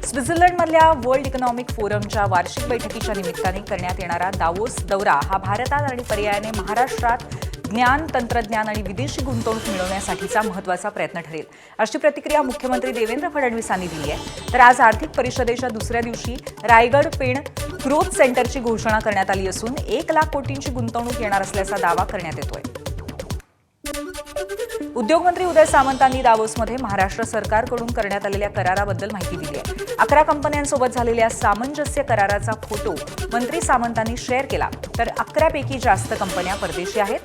स्वित्झर्लंडमधल्या world economic फोरमच्या वार्षिक बैठकीच्या निमित्ताने करण्यात येणारा दावोस दौरा हा भारतात आणि पर्यायाने महाराष्ट्रात ज्ञान, तंत्रज्ञान आणि विदेशी गुंतवणूक मिळवण्यासाठीचा महत्त्वाचा प्रयत्न ठरेल, अशी प्रतिक्रिया मुख्यमंत्री देवेंद्र फडणवीसांनी दिली आहे। तर आज आर्थिक परिषदेच्या दुसऱ्या दिवशी रायगड पेण ग्रोथ सेंटरची घोषणा करण्यात आली असून 1 लाख कोटींची गुंतवणूक येणार असल्याचा दावा करण्यात येतोय। उद्योगमंत्री उदय सामंतांनी दावोसमध्ये महाराष्ट्र सरकारकडून करण्यात आलेल्या कराराबद्दल माहिती दिली आहे। 11 कंपन्यांसोबत झालेल्या सामंजस्य कराराचा फोटो मंत्री सामंतांनी शेअर केला। तर 11 पैकी जास्त कंपन्या परदेशी आहेत।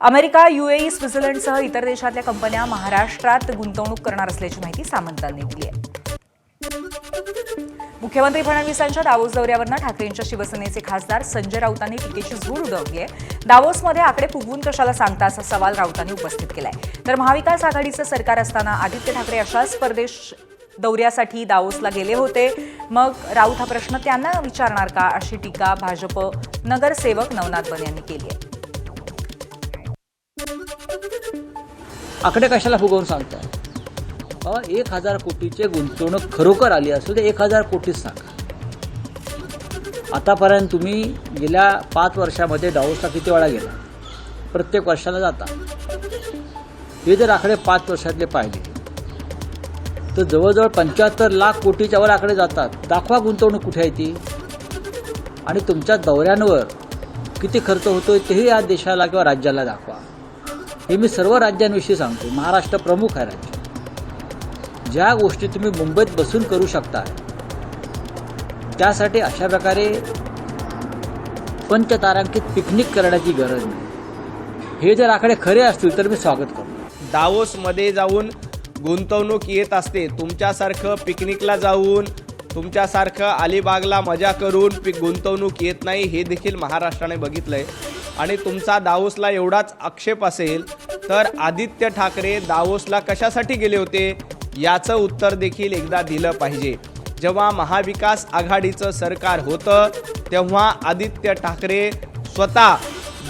अमेरिका, UAE, स्वित्झर्लंडसह इतर देशातल्या कंपन्या महाराष्ट्रात गुंतवणूक करणार असल्याची माहिती सामंतांनी दिली आहे। मुख्यमंत्री फडणवीसांच्या दावोस दौऱ्यावरून ठाकरेंच्या शिवसेनेचे खासदार संजय राऊतांनी टीकेची झोड उडवली आहे। दावोसमध्ये आकडे फुगवून कशाला सांगता असा सवाल राऊतांनी उपस्थित केलाय। तर महाविकास आघाडीचं सरकार असताना आदित्य ठाकरे अशाच परदेश दौऱ्यासाठी दावोसला गेले होते, मग राऊत हा प्रश्न त्यांना विचारणार का, अशी टीका भाजप नगरसेवक नवनाथ बन यांनी केली आहे। आकडे कशाला फुगवून सांगताय? 1000 कोटीचे गुंतवणूक खरोखर आली असेल तर 1000 कोटीच सांगा। आतापर्यंत तुम्ही गेल्या 5 वर्षामध्ये दावोसला किती वेळा गेला? प्रत्येक वर्षाला जाता। हे जर आकडे 5 वर्षातले पाहिले तर जवळजवळ 75 लाख कोटीच्या वर आकडे जातात। दाखवा गुंतवणूक कुठे आहे ती, आणि तुमच्या दौऱ्यांवर किती खर्च होतोय तेही या देशाला किंवा राज्याला दाखवा। हे मी सर्व राज्यांविषयी सांगतो, महाराष्ट्र प्रमुख आहे राज्य। ज्या गोष्टी तुम्ही मुंबईत बसून करू शकता त्यासाठी अशा प्रकारे पंचतारांकित पिकनिक करण्याची गरज नाही। हे जर आकडे खरे असतील तर मी स्वागत करतो। दावोसमध्ये जाऊन गुंतवणूक येत असते, तुमच्यासारखं पिकनिकला जाऊन तुमच्यासारखं अलिबागला मजा करून गुंतवणूक येत नाही, हे देखील महाराष्ट्राने बघितलंय। आणि तुमचा दावोसला एवढाच आक्षेप असेल तर आदित्य ठाकरे दावोसला कशासाठी गेले होते याचं उत्तर देखील एकदा दिलं पाहिजे। जेव्हा महाविकास आघाडीचं सरकार होतं तेव्हा आदित्य ठाकरे स्वतः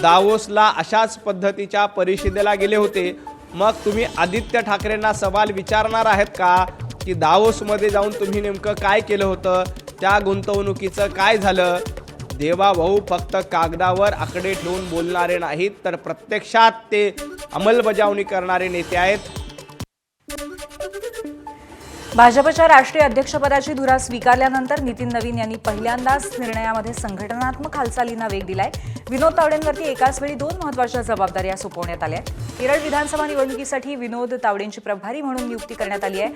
दावोसला अशाच पद्धतीच्या परिषदेला गेले होते। मग तुम्ही आदित्य ठाकरेंना सवाल विचारणार आहेत का की दावोसमध्ये जाऊन तुम्ही नेमकं काय केलं होतं, त्या गुंतवणुकीचं काय झालं? देवाभाऊ फक्त कागदावर आकडे ठेवून बोलणारे नाहीत, तर प्रत्यक्षात ते अंमलबजावणी करणारे नेते आहेत। भाजपच्या राष्ट्रीय अध्यक्षपदाची धुरा स्वीकारल्यानंतर नितीन नवीन यांनी पहिल्यांदाच निर्णयामध्ये संघटनात्मक हालचालींना वेग दिलाय। विनोद तावडेंवरती एकाच वेळी 2 महत्त्वाच्या जबाबदाऱ्या सोपवण्यात आल्या। केरळ विधानसभा निवडणुकीसाठी विनोद तावडेंची प्रभारी म्हणून नियुक्ती करण्यात आली आहे।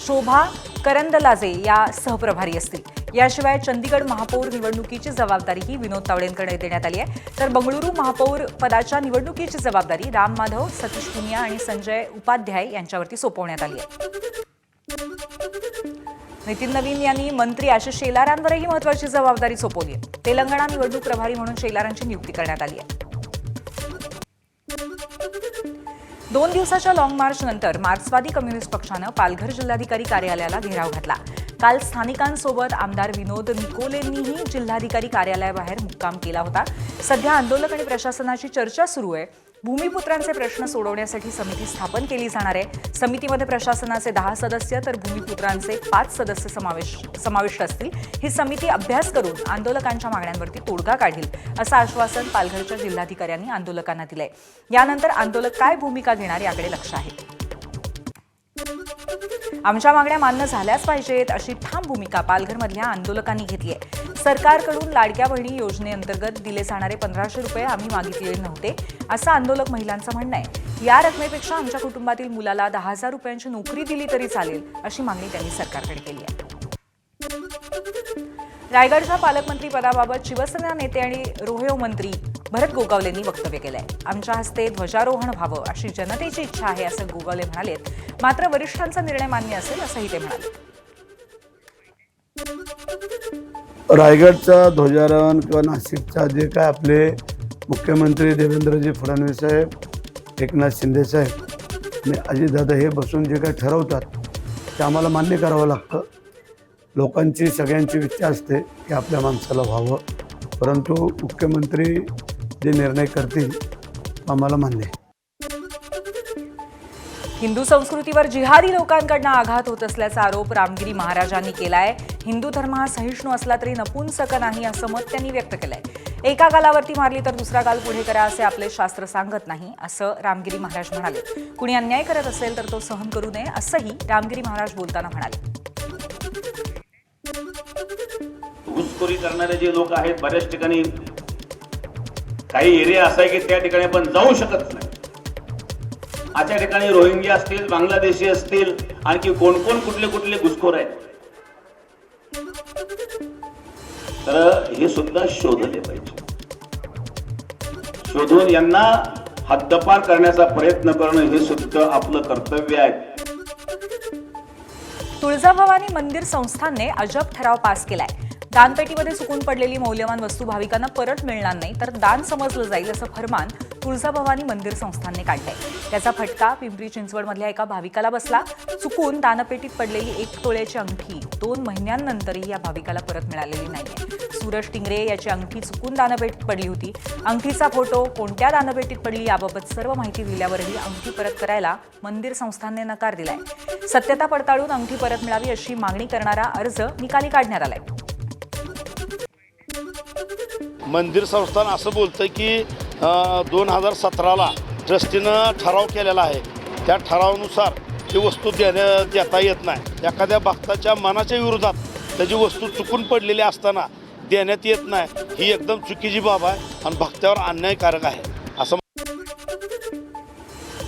शोभा करंदलाजे या सहप्रभारी असतील। याशिवाय चंदीगड महापौर निवडणुकीची जबाबदारीही विनोद तावडेंकडे देण्यात आली आहे। तर बंगळुरू महापौर पदाच्या निवडणुकीची जबाबदारी राम माधव, सतीश पुनिया आणि संजय उपाध्याय यांच्यावरती सोपवण्यात आली आहे। नितीन नवीन यांनी मंत्री आशिष शेलारांवरही महत्त्वाची जबाबदारी सोपवली आहे। तेलंगणा निवडणूक प्रभारी म्हणून शेलारांची नियुक्ती करण्यात आली आहे। 2 दिवसाच्या लाँग मार्च नंतर मार्क्सवादी कम्युनिस्ट पक्षानं पालघर जिल्हाधिकारी कार्यालयाला घेराव घातला। काल स्थानिकांसोबत आमदार विनोद निकोलेंनीही जिल्हाधिकारी कार्यालयाबाहेर मुक्काम केला होता। सध्या आंदोलक आणि प्रशासनाची चर्चा सुरू आहे। भूमिपुत्रांचे प्रश्न सोडवण्यासाठी समिती स्थापन केली जाणार आहे। समितीमध्ये प्रशासनाचे 10 सदस्य तर भूमिपुत्रांचे 5 सदस्य समाविष्ट असतील। ही समिती अभ्यास करून आंदोलकांच्या मागण्यांवरती तोडगा काढेल, असं आश्वासन पालघरच्या जिल्हाधिकाऱ्यांनी आंदोलकांना दिलंय। यानंतर आंदोलक काय भूमिका घेणार याकडे लक्ष आहे। आमच्या मागण्या मान्य झाल्याच पाहिजेत अशी ठाम भूमिका पालघरमधल्या आंदोलकांनी घेतली आहे। सरकारकडून लाडक्या बहिणी योजनेअंतर्गत दिले जाणारे 1500 रुपये आम्ही मागितलेले नव्हते, असं आंदोलक महिलांचं म्हणणं आहे। या रकमेपेक्षा आमच्या कुटुंबातील मुलाला 10,000 रुपयांची नोकरी दिली तरी चालेल, अशी मागणी त्यांनी सरकारकडे केली आहे। रायगडच्या पालकमंत्री पदाबाबत शिवसेना नेते आणि रोहेव मंत्री भरत गोगावलेंनी वक्तव्य केलंय। आमच्या हस्ते ध्वजारोहण व्हावं अशी जनतेची इच्छा आहे, असं गोगावले म्हणालेत। मात्र वरिष्ठांचा निर्णय मान्य असेल असंही ते म्हणाले। रायगडचा ध्वजारोहण किंवा नाशिकचा जे काय आपले मुख्यमंत्री देवेंद्रजी फडणवीस साहेब, एकनाथ शिंदे साहेब आणि अजितदादा हे बसून जे काय ठरवतात ते आम्हाला मान्य करावं लागतं। लोकांची सगळ्यांची इच्छा असते की आपल्या माणसाला व्हावं, परंतु मुख्यमंत्री जे निर्णय करतील आम्हाला मान्य आहे। हिंदू संस्कृतीवर जिहादी लोकांकडून आघात होत असल्याचा आरोप रामगिरी महाराजांनी केलाय. हिंदू धर्म हा सहिष्णू असला तरी नपुंसक नाही असं मत त्यांनी व्यक्त केलंय. एका गालावरती मारली तर दुसरा गाल पुढे करा असे आपले शास्त्र सांगत नाही असं रामगिरी महाराज म्हणाले. कुणी अन्याय करत असेल तर तो सहन करू नये असंही रामगिरी महाराज बोलताना म्हणाले. घुसखोरी करणारे जे लोक आहेत बऱ्याच ठिकाणी काही एरिया असा आहे की त्या ठिकाणी आपण जाऊ शकत नाही. अशा ठिकाणी रोहिंग्या असतील, बांगलादेशी असतील, आणखी कोण कोण कुठले कुठले घुसखोर आहेत, तर हे सुद्धा शोधले पाहिजे. शोधून यांना हद्दपार करण्याचा प्रयत्न करणं हे सुद्धा आपलं कर्तव्य आहे. तुळजाभवानी मंदिर संस्थानने अजब ठराव पास केलाय. दानपेटीमध्ये चुकून पडलेली मौल्यवान वस्तू भाविकांना परत मिळणार नाही तर दान समजलं जाईल असं फरमान तुळजाभवानी मंदिर संस्थानने काढलंय. त्याचा फटका पिंपरी चिंचवडमधल्या एका भाविकाला बसला. चुकून दानपेटीत पडलेली 1 तोळ्याची अंगठी 2 महिन्यांनंतरही या भाविकाला परत मिळालेली नाहीये. सूरज टिंगरे याची अंगठी चुकून दानपेटीत पडली होती. अंगठीचा फोटो, कोणत्या दानपेटीत पडली याबाबत सर्व माहिती दिल्यावरही अंगठी परत करायला मंदिर संस्थानने नकार दिलाय. सत्यता पडताळून अंगठी परत मिळावी अशी मागणी करणारा अर्ज निकाली काढण्यात आलाय. मंदिर संस्थान असं बोलतं की 2017ला ट्रस्टीनं ठराव केलेला आहे. त्या ठरावानुसार ती वस्तू देता येत नाही. एखाद्या भक्ताच्या मनाच्या विरोधात त्याची वस्तू चुकून पडलेली असताना देण्यात येत नाही, ही एकदम चुकीची बाब आहे आणि भक्तावर अन्यायकारक आहे असं.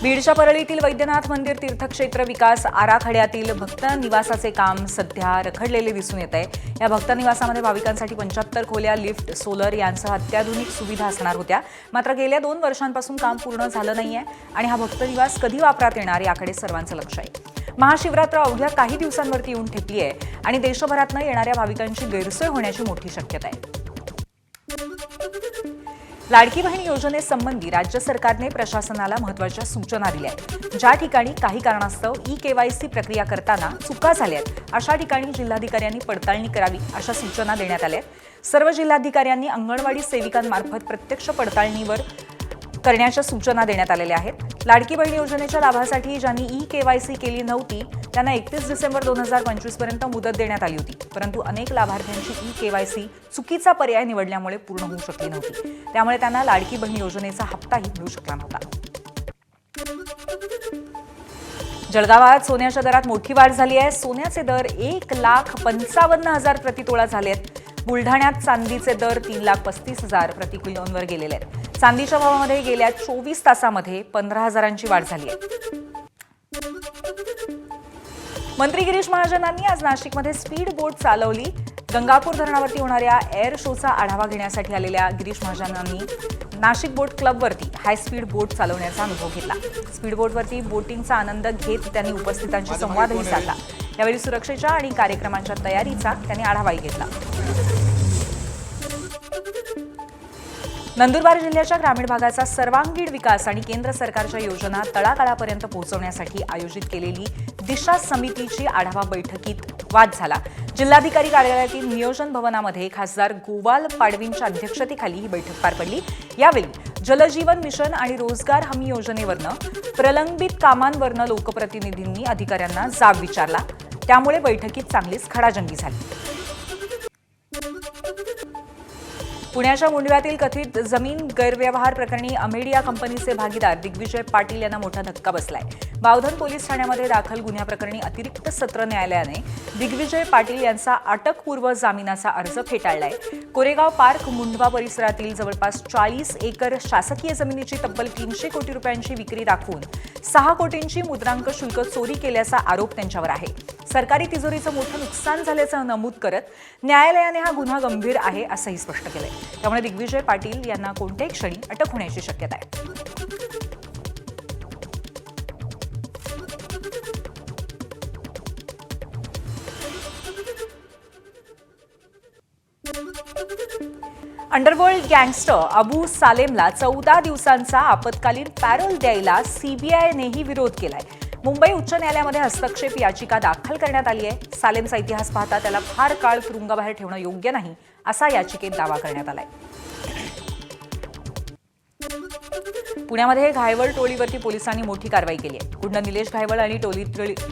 बीडच्या परळीतील वैद्यनाथ मंदिर तीर्थक्षेत्र विकास आराखड्यातील भक्त निवासाचे काम सध्या रखडलेले दिसून येत आहे. या भक्त निवासामध्ये भाविकांसाठी 75 खोल्या, लिफ्ट, सोलर यांसह अत्याधुनिक सुविधा असणार होत्या. मात्र गेल्या 2 वर्षांपासून काम पूर्ण झालं नाहीये आणि हा भक्त निवास कधी वापरात येणार याकडे सर्वांचं लक्ष आहे. महाशिवरात्र अवघ्या काही दिवसांवरती येऊन ठेपली आहे आणि देशभरातनं येणाऱ्या भाविकांची गैरसोय होण्याची मोठी शक्यता आहे. लाडकी बहीण योजनेसंबंधी राज्य सरकारने प्रशासनाला महत्त्वाच्या सूचना दिल्या आहेत. ज्या ठिकाणी काही कारणास्तव ई-केवायसी प्रक्रिया करताना चुका झाल्या आहेत अशा ठिकाणी जिल्हाधिकाऱ्यांनी पडताळणी करावी अशा सूचना देण्यात आल्या आहेत. सर्व जिल्हाधिकाऱ्यांनी अंगणवाडी सेविकांमार्फत प्रत्यक्ष पडताळणीवर करण्याच्या सूचना देण्यात आलेल्या आहेत. लाडकी बहीण योजनेच्या लाभासाठी ज्यांनी ई-केवायसी केली नव्हती त्यांना 31 डिसेंबर 2025 पर्यंत मुदत देण्यात आली होती. परंतु अनेक लाभार्थ्यांची ई-केवायसी चुकीचा पर्याय निवडल्यामुळे पूर्ण होऊ शकली नव्हती. त्यामुळे त्यांना लाडकी बहीण योजनेचा हप्ताही मिळू शकला नव्हता. जळगावात सोन्याच्या दरात मोठी वाढ झाली आहे. सोन्याचे दर 1,55,000 प्रतितोळा झाले आहेत. बुलढाण्यात चांदीचे दर 3,35,000 प्रति किलोवर गेलेले आहेत. चांदीच्या भावामध्ये गेल्या 24 तासामध्ये 15,000ची वाढ झाली आहे. मंत्री गिरीश महाजनांनी आज नाशिकमध्ये स्पीड बोट चालवली. गंगापूर धरणावरती होणाऱ्या एअर शोचा आढावा घेण्यासाठी आलेल्या गिरीश महाजनांनी नाशिक बोट क्लबवरती हाय स्पीड बोट चालवण्याचा अनुभव घेतला. स्पीड बोटवरती बोटिंगचा आनंद घेत त्यांनी उपस्थितांशी संवादही साधला. यावेळी सुरक्षेच्या आणि कार्यक्रमांच्या तयारीचा त्यांनी आढावाही घेतला. नंदुरबार जिल्ह्याच्या ग्रामीण भागाचा सर्वांगीण विकास आणि केंद्र सरकारच्या योजना तळागाळापर्यंत पोहोचवण्यासाठी आयोजित केलेली दिशा समितीची आढावा बैठकीत वाद झाला. जिल्हाधिकारी कार्यालयातील नियोजन भवनामध्ये खासदार गोवाल पाडवींच्या अध्यक्षतेखाली ही बैठक पार पडली. यावेळी जलजीवन मिशन आणि रोजगार हमी योजनेवरनं प्रलंबित कामांवरनं लोकप्रतिनिधींनी अधिकाऱ्यांना जाब विचारला. त्यामुळे बैठकीत चांगलीच खडाजंगी झाली. पुण्याच्या मुंडव्यातील कथित जमीन गैरव्यवहार प्रकरणी अमेडिया कंपनीचे भागीदार दिग्विजय पाटील यांना मोठा धक्का बसलाय. बावधन पोलीस ठाण्यामध्ये दाखल गुन्ह्याप्रकरणी अतिरिक्त सत्र न्यायालयाने दिग्विजय पाटील यांचा अटकपूर्व जामिनाचा अर्ज फेटाळलाय. कोरेगाव पार्क मुंडवा परिसरातील जवळपास 40 एकर शासकीय जमिनीची तब्बल 300 कोटी रुपयांची विक्री दाखवून 6 कोटींची मुद्रांक शुल्क चोरी केल्याचा आरोप त्यांच्यावर आहे. सरकारी तिजोरीचं मोठं नुकसान झाल्याचं नमूद करत न्यायालयाने हा गुन्हा गंभीर आहे असंही स्पष्ट केलंय. त्यामुळे दिग्विजय पाटील यांना कोणत्याही क्षणी अटक होण्याची शक्यता आहे. अंडरवर्ल्ड गँगस्टर अबू सालेमला 14 दिवसांचा आपत्कालीन पॅरोल द्यायला सीबीआयनेही विरोध केलाय. मुंबई उच्च न्यायालयामध्ये हस्तक्षेप याचिका दाखल करण्यात आली आहे. सालेमचा इतिहास पाहता त्याला फार काळ तुरुंगाबाहेर ठेवणं योग्य नाही असा याचिकेत दावा करण्यात आलाय. पुण्यामध्ये घायवळ टोळीवरती पोलिसांनी मोठी कारवाई केली आहे. गुंड निलेश घायवळ आणि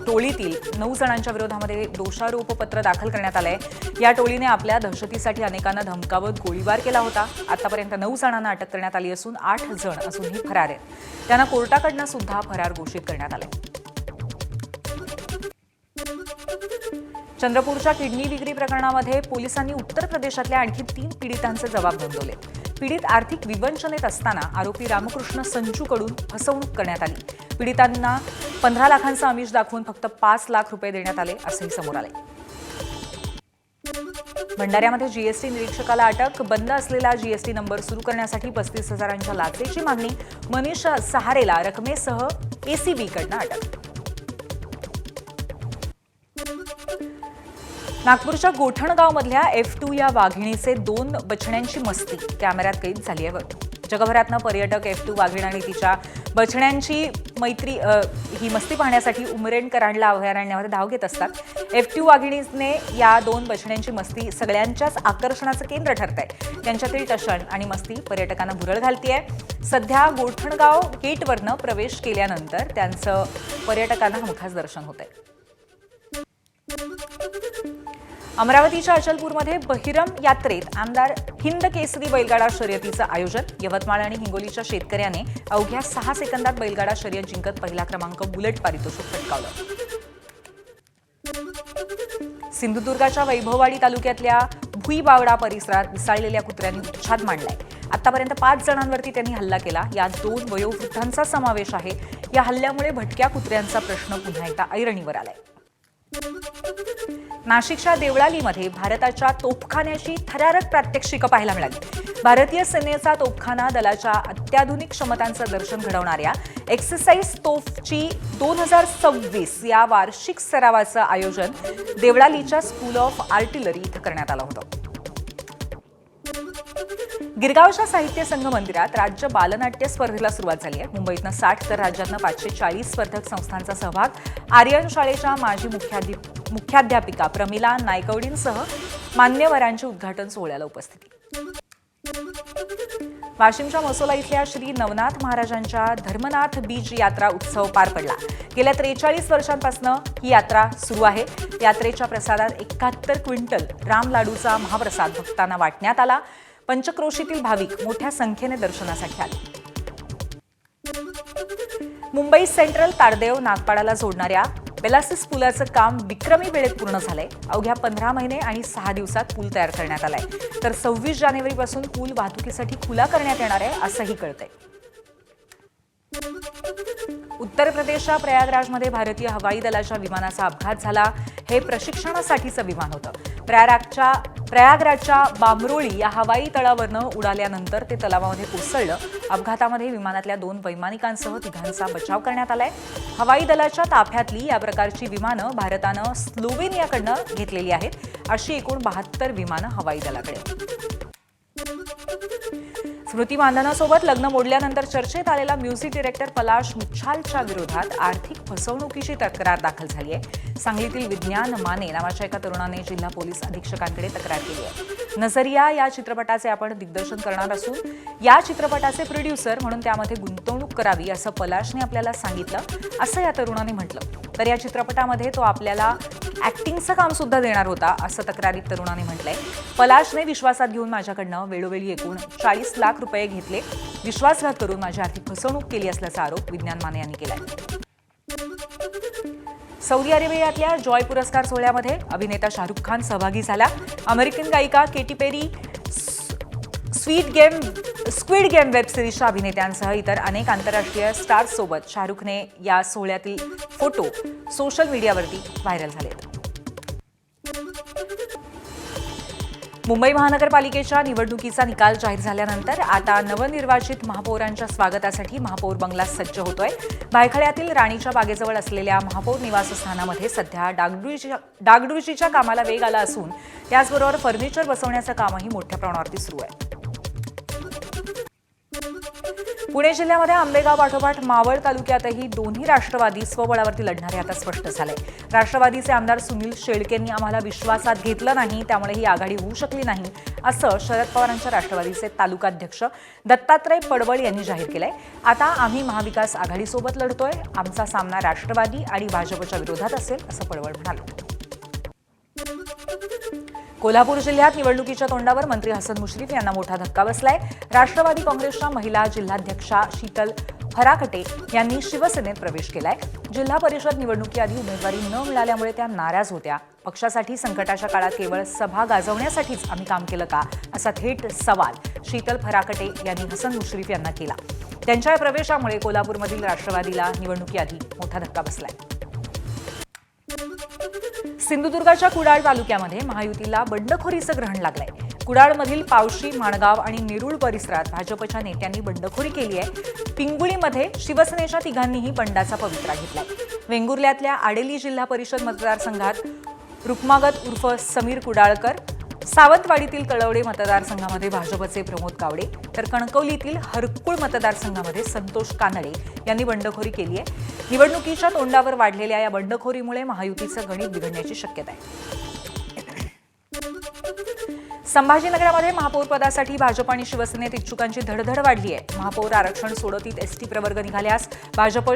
टोळीतील 9 जणांच्या विरोधामध्ये दोषारोपपत्र दाखल करण्यात आलंय. या टोळीने आपल्या दहशतीसाठी अनेकांना धमकावत गोळीबार केला होता. आतापर्यंत 9 जणांना अटक करण्यात आली असून 8 जण अजूनही फरार आहेत. त्यांना कोर्टाकडनं सुद्धा फरार घोषित करण्यात आलंय. चंद्रपूरच्या किडनी विक्री प्रकरणामध्ये पोलिसांनी उत्तर प्रदेशातल्या आणखी 3 पीडितांचे जबाब नोंदवले. पीडित आर्थिक विवंचनेत असताना आरोपी रामकृष्ण संचूकडून फसवणूक करण्यात आली. पीडितांना 15 लाखांचं आमिष दाखवून फक्त 5 लाख रुपये देण्यात आले असंही समोर आले. भंडाऱ्यामध्ये जीएसटी निरीक्षकाला अटक. बंद असलेला जीएसटी नंबर सुरू करण्यासाठी 35,000च्या लाचेची मागणी. मनीष सहारेला रकमेसह एसीबीकडनं अटक. नागपूरच्या गोठणगावमधल्या F2 या वाघिणीचे 2 बछड्यांची मस्ती कॅमेऱ्यात कैद झाली आहे. जगभरातनं पर्यटक F2 वाघीण आणि तिच्या बछड्यांची ही मस्ती पाहण्यासाठी उमरेण करांडला अभयारण्यामध्ये धाव घेत असतात. F2 वाघिणीने या 2 बछड्यांची मस्ती सगळ्यांच्याच आकर्षणाचं केंद्र ठरत आहे. त्यांच्यातील टशन आणि मस्ती पर्यटकांना भुरळ घालतीये. सध्या गोठणगाव गेटवरनं प्रवेश केल्यानंतर त्यांचं पर्यटकांना हमखास दर्शन होत आहे. अमरावतीच्या अचलपूरमध्ये बहिरम यात्रेत आमदार हिंद केसरी बैलगाडा शर्यतीचं आयोजन. यवतमाळ आणि हिंगोलीच्या शेतकऱ्याने अवघ्या 6 सेकंदात बैलगाडा शर्यत जिंकत पहिला क्रमांक बुलेट पारितोषिक पटकावलं. सिंधुदुर्गाच्या वैभववाडी तालुक्यातल्या भुईबावडा परिसरात विसाळलेल्या कुत्र्यांनी उच्छाद मांडलाय. आतापर्यंत 5 जणांवरती त्यांनी हल्ला केला. यात 2 वयोवृद्धांचा समावेश आहे. या हल्ल्यामुळे भटक्या कुत्र्यांचा प्रश्न पुन्हा एकदा ऐरणीवर आलाय. नाशिकच्या देवळालीमध्ये भारताच्या तोफखान्याची थरारक प्रात्यक्षिकं पाहायला मिळाली. भारतीय सेनेचा तोफखाना दलाच्या अत्याधुनिक क्षमतांचं दर्शन घडवणाऱ्या एक्सरसाइज तोफची 2026 या वार्षिक सरावाचं आयोजन देवळालीच्या स्कूल ऑफ आर्टिलरी इथं करण्यात आलं होतं. गिरगावच्या साहित्य संघ मंदिरात राज्य बालनाट्य स्पर्धेला सुरुवात झाली आहे. मुंबईतनं 60 तर राज्यातनं 540 स्पर्धक संस्थांचा सहभाग. आर्यन शाळेच्या माजी मुख्याध्यापिका प्रमिला नायकवडींसह मान्यवरांची उद्घाटन सोहळ्याला उपस्थिती. वाशिमच्या मसोला इथल्या श्री नवनाथ महाराजांच्या धर्मनाथ बीज यात्रा उत्सव पार पडला. गेल्या 43 वर्षांपासून ही यात्रा सुरू आहे. यात्रेच्या प्रसादात 71 क्विंटल राम लाडूचा महाप्रसाद भक्तांना वाटण्यात आला. पंचक्रोशीतील भाविक मोठ्या संख्येने दर्शनासाठी आले. मुंबई सेंट्रल ताडदेव नागपाडाला जोडणाऱ्या बेलासिस पुलाचं काम विक्रमी वेळेत पूर्ण झालंय. अवघ्या 15 महिने आणि 6 दिवसात पूल तयार करण्यात आलाय. तर 26 जानेवारीपासून पूल वाहतुकीसाठी खुला करण्यात येणार आहे असंही कळतंय. उत्तर प्रदेशच्या प्रयागराजमध्ये भारतीय हवाई दलाच्या विमानाचा अपघात झाला. हे प्रशिक्षणासाठीचं विमान होतं. प्रयागराजच्या बामरोळी या हवाई तळावरनं उडाल्यानंतर ते तलावामध्ये कोसळलं. अपघातामध्ये विमानातल्या 2 वैमानिकांसह 3घांचा बचाव करण्यात आलाय. हवाई दलाच्या ताफ्यातली या प्रकारची विमानं भारतानं स्लोवेनियाकडनं घेतलेली आहेत. अशी एकूण 72 विमानं हवाई दलाकडे. स्मृती मानधनासोबत लग्न मोडल्यानंतर चर्चेत आलेला म्युझिक डिरेक्टर पलाश मुच्छालच्या विरोधात आर्थिक फसवणुकीची तक्रार दाखल झाली आहे. सांगलीतील विज्ञान माने नावाच्या एका तरुणाने जिल्हा पोलीस अधीक्षकांकडे तक्रार केली आहे. नजरिया या चित्रपटाचे आपण दिग्दर्शन करणार असून या चित्रपटाचे प्रोड्युसर म्हणून त्यामध्ये गुंतवणूक करावी असं पलाशने आपल्याला सांगितलं असं या तरुणाने म्हटलं. तर या चित्रपटामध्ये तो आपल्याला ऍक्टिंगचं काम सुद्धा देणार होता असं तक्रारीत तरुणाने म्हटलंय. पलाशने विश्वासात घेऊन माझ्याकडनं वेळोवेळी एकूण 40 लाख रुपये घेतले. विश्वासघात करून माझी आर्थिक फसवणूक केली असल्याचा आरोप विज्ञान माने यांनी केलाय. सौदी अरेबियातल्या जॉय पुरस्कार सोहळ्यामध्ये अभिनेता शाहरुख खान सहभागी झाला. अमेरिकन गायिका Katy Perry, squid game web सिरीजच्या अभिनेत्यांसह इतर अनेक आंतरराष्ट्रीय स्टार्ससोबत शाहरुखने या सोहळ्यातील फोटो सोशल मीडियावरती व्हायरल झालेत. मुंबई महानगरपालिकेच्या निवडणुकीचा निकाल जाहीर झाल्यानंतर आता नवनिर्वाचित महापौरांच्या स्वागतासाठी महापौर बंगला सज्ज होतोय. भायखळ्यातील राणीच्या बागेजवळ असलेल्या महापौर निवासस्थानामध्ये सध्या डागडुजीच्या कामाला वेग आला असून त्याचबरोबर फर्निचर बसवण्याचं कामही मोठ्या प्रमाणावरती सुरू आहे. पुणे जिल्ह्यामध्ये आंबेगाव पाठोपाठ मावळ तालुक्यातही दोन्ही राष्ट्रवादी स्वबळावरती लढणारे आता स्पष्ट झाले. राष्ट्रवादीचे आमदार सुनील शेळकेंनी आम्हाला विश्वासात घेतलं नाही, त्यामुळे ही आघाडी होऊ शकली नाही, असं शरद पवारांच्या राष्ट्रवादीचे तालुकाध्यक्ष दत्तात्रय पडवळ यांनी जाहीर केलंय. आता आम्ही महाविकास आघाडीसोबत लढतोय. आमचा सामना राष्ट्रवादी आणि भाजपच्या विरोधात असेल, असं पडवळ म्हणाले. कोल्हापूर जिल्ह्यात निवडणुकीच्या तोंडावर मंत्री हसन मुश्रीफ यांना मोठा धक्का बसलाय. राष्ट्रवादी काँग्रेसच्या महिला जिल्हाध्यक्षा शीतल फराकटे यांनी शिवसेनेत प्रवेश केलाय. जिल्हा परिषद निवडणुकीआधी उमेदवारी न मिळाल्यामुळे त्या नाराज होत्या. पक्षासाठी संकटाच्या काळात केवळ सभा गाजवण्यासाठीच आम्ही काम केलं का, असा थेट सवाल शीतल फराकटे यांनी हसन मुश्रीफ यांना केला. त्यांच्या या प्रवेशामुळे कोल्हापूरमधील राष्ट्रवादीला निवडणुकीआधी मोठा धक्का बसलाय. सिंधुदुर्गाच्या कुडाळ तालुक्यामध्ये महायुतीला बंडखोरीचं ग्रहण लागलंय. कुडाळमधील पावशी, माणगाव आणि नेरुळ परिसरात भाजपच्या नेत्यांनी बंडखोरी केली आहे. पिंगुळीमध्ये शिवसेनेच्या तिघांनीही बंडाचा पवित्रा घेतलाय. वेंगुर्ल्यातल्या आडेली जिल्हा परिषद मतदारसंघात रुक्मागत उर्फ समीर कुडाळकर, सावंतवाडीतील तळवडे मतदारसंघामध्ये भाजपचे प्रमोद कावडे, तर कणकवलीतील हरकुळ मतदारसंघामध्ये संतोष कानडे यांनी बंडखोरी केली आहे. निवडणुकीच्या तोंडावर वाढलेल्या या बंडखोरीमुळे महायुतीचं गणित बिघडण्याची शक्यता आहे. संभाजीनगरामध्ये महापौर पदासाठी भाजप आणि शिवसेनेत इच्छुकांची धडधड वाढली आहे. महापौर आरक्षण सोडतीत एसटी प्रवर्ग निघाल्यास भाजप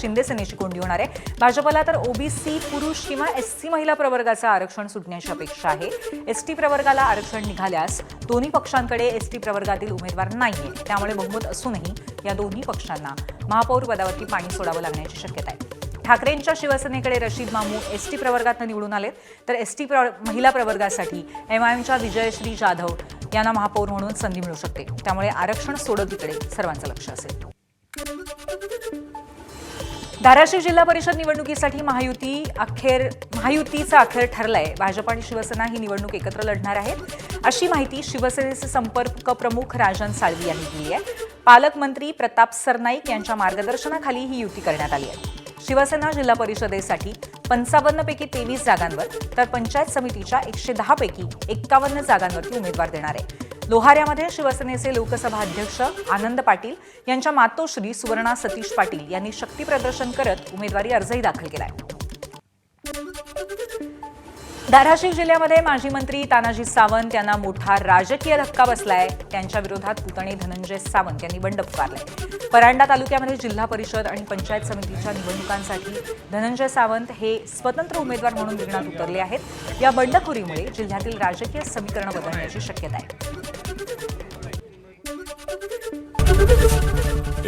शिंदे सेनेची कोंडी होणार आहे. भाजपला तर ओबीसी पुरुष किंवा एससी महिला प्रवर्गाचं आरक्षण सुटण्याची अपेक्षा आहे. एसटी प्रवर्गाला आरक्षण निघाल्यास दोन्ही पक्षांकडे एसटी प्रवर्गातील उमेदवार नाहीये. त्यामुळे बहुमत असूनही या दोन्ही पक्षांना महापौर पदावरती पाणी सोडावं लागण्याची शक्यता आहे. ठाकरेंच्या शिवसेनेकडे रशीद मामू एसटी प्रवर्गातून निवडून आलेत, तर एसटी महिला प्रवर्गासाठी एमआयएमच्या विजयश्री जाधव यांना महापौर म्हणून संधी मिळू शकते. त्यामुळे आरक्षण सोडतीकडे सर्वांचं लक्ष असेल. धाराशिव जिल्हा परिषद निवडणुकीसाठी महायुतीचं अखेर ठरलंय. भाजप आणि शिवसेना ही निवडणूक एकत्र लढणार आहेत, अशी माहिती शिवसेनेचे संपर्क प्रमुख राजन साळवी यांनी दिली आहे. पालकमंत्री प्रताप सरनाईक यांच्या मार्गदर्शनाखाली ही युती करण्यात आली आहे. शिवसेना जिल्हा परिषदेसाठी 55 पैकी 23 जागांवर, तर पंचायत समितीच्या 110 पैकी 51 जागांवरती उमेदवार देणार आहे. लोहाऱ्यामध्ये शिवसेनेचे लोकसभा अध्यक्ष आनंद पाटील यांच्या मातोश्री सुवर्णा सतीश पाटील यांनी शक्ती प्रदर्शन करत उमेदवारी अर्जही दाखल केलाय. धाराशिव जिल्ह्यामध्ये माजी मंत्री तानाजी सावंत यांना मोठा राजकीय धक्का बसलाय. त्यांच्या विरोधात पुतणे धनंजय सावंत यांनी बंड पुकारलाय. परांडा तालुक्यामध्ये जिल्हा परिषद आणि पंचायत समितीच्या निवडणुकांसाठी धनंजय सावंत हे स्वतंत्र उमेदवार म्हणून रिंगणात उतरले आहेत. या बंडखोरीमुळे जिल्ह्यातील राजकीय समीकरण बदलण्याची शक्यता आहे.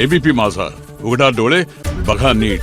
एबीपी माझा, उघडा डोळे बघा नीट.